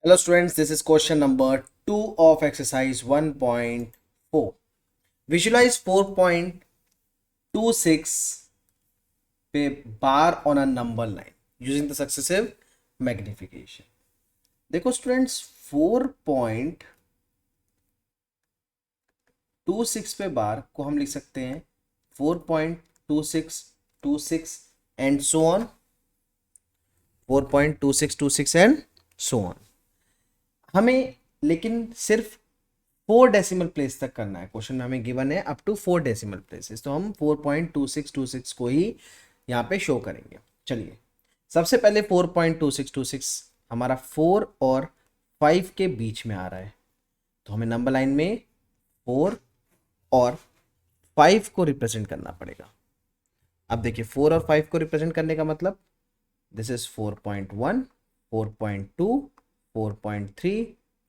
Hello students, this is question number 2 of exercise 1.4. Visualize 4.26 bar on a number line using the successive magnification. देखो students 4.26 पे बार को हम लिख सकते हैं 4.2626 and so on 4.2626 and so on. हमें लेकिन सिर्फ 4 डेसिमल प्लेस तक करना है। क्वेश्चन में हमें गिवन है अप टू 4 डेसिमल प्लेसेस, तो हम 4.2626 को ही यहाँ पे शो करेंगे। चलिए सबसे पहले 4.2626 हमारा 4 और 5 के बीच में आ रहा है, तो हमें नंबर लाइन में 4 और 5 को रिप्रेजेंट करना पड़ेगा। अब देखिए 4 और 5 को रिप्रेजेंट करने का मतलब दिस इज 4.1, 4.2, 4.3,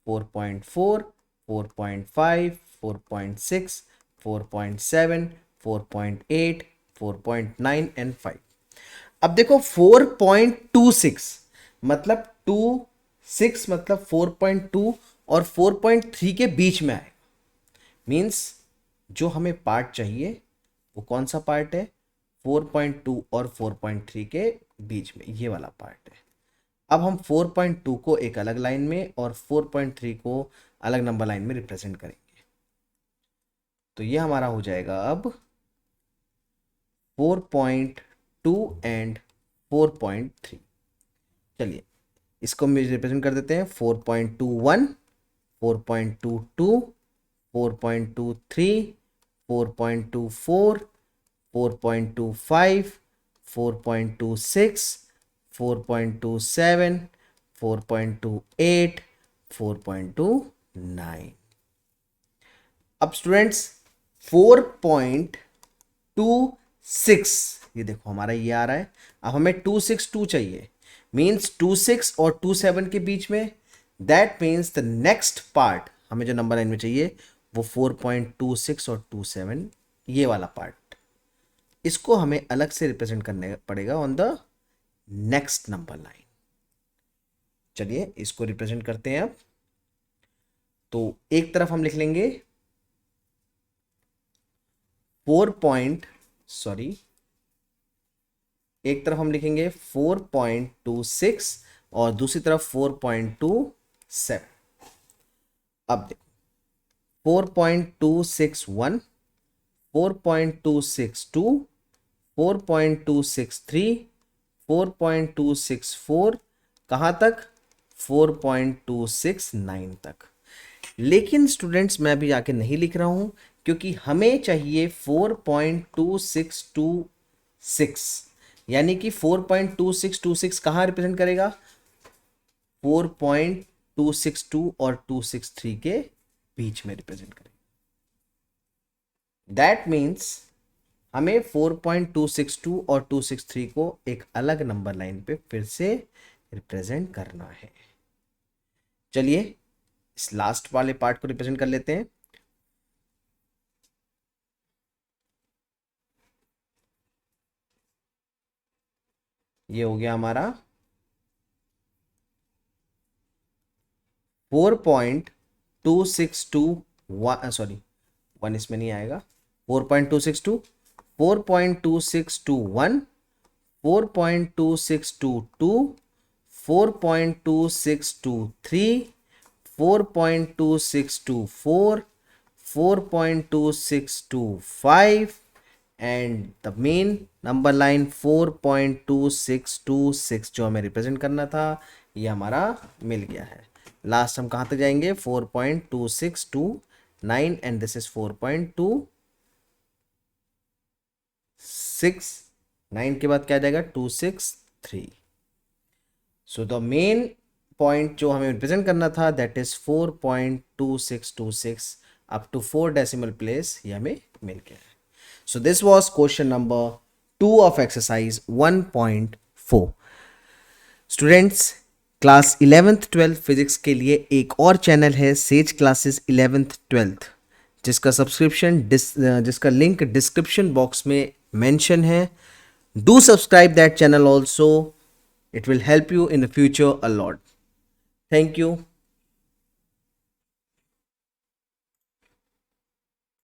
4.4, 4.5, 4.6, 4.7, 4.8, 4.9 एंड 5। अब देखो 4.26 मतलब 26 मतलब 4.2 और 4.3 के बीच में आएगा। मीन्स जो हमें पार्ट चाहिए वो कौन सा पार्ट है? 4.2 और 4.3 के बीच में, ये वाला पार्ट है। अब हम 4.2 को एक अलग लाइन में और 4.3 को अलग नंबर लाइन में रिप्रेजेंट करेंगे, तो ये हमारा हो जाएगा अब 4.2 एंड 4.3। चलिए इसको हम रिप्रेजेंट कर देते हैं 4.21, 4.22, 4.23, 4.24, 4.25, 4.26, 4.27, 4.28, 4.29। अब स्टूडेंट्स 4.26 ये देखो हमारा ये आ रहा है। अब हमें 262 चाहिए, मीन्स 26 और 27 के बीच में। That means the next part हमें जो नंबर लाइन में चाहिए वो 4.26 और 27 ये वाला पार्ट, इसको हमें अलग से रिप्रेजेंट करने पड़ेगा on the next number line. चलिए इसको रिप्रेजेंट करते हैं। अब तो एक तरफ हम लिख लेंगे 4.26 और दूसरी तरफ 4.27। अब देखो 4.261, 4.262, 4.263, 4.264, कहाँ तक? 4.269 तक। लेकिन स्टूडेंट्स मैं अभी आके नहीं लिख रहा हूं क्योंकि हमें चाहिए 4.2626, यानी कि 4.2626 कहाँ रिप्रेजेंट करेगा? 4.262 और 263 के बीच में रिप्रेजेंट करेगा। दैट मीन्स हमें 4.262 और 263 को एक अलग नंबर लाइन पे फिर से रिप्रेजेंट करना है। चलिए इस लास्ट वाले पार्ट को रिप्रेजेंट कर लेते हैं। ये हो गया हमारा 4.262, सॉरी 1 इसमें नहीं आएगा। 4.262, 4.2621, 4.2622, 4.2623, 4.2624, 4.2625 and the main number line 4.2626 जो हमें रिप्रेजेंट करना था ये हमारा मिल गया है। लास्ट हम कहाँ तक जाएंगे? 4.2629 एंड दिस इज 4.269 के बाद क्या आ जाएगा? 263। सो द मेन पॉइंट जो हमें रिप्रेजेंट करना था that is 4.2626 up to 4 decimal place, ये हमें मिल गया है। So this was question number 2 of exercise 1.4। Students class 11th 12th physics के लिए एक और चैनल है सेज क्लासेस 11th 12th, जिसका सब्सक्रिप्शन जिसका लिंक डिस्क्रिप्शन बॉक्स में मेंशन है। Do subscribe that channel also, it will help you in the future a lot. Thank you.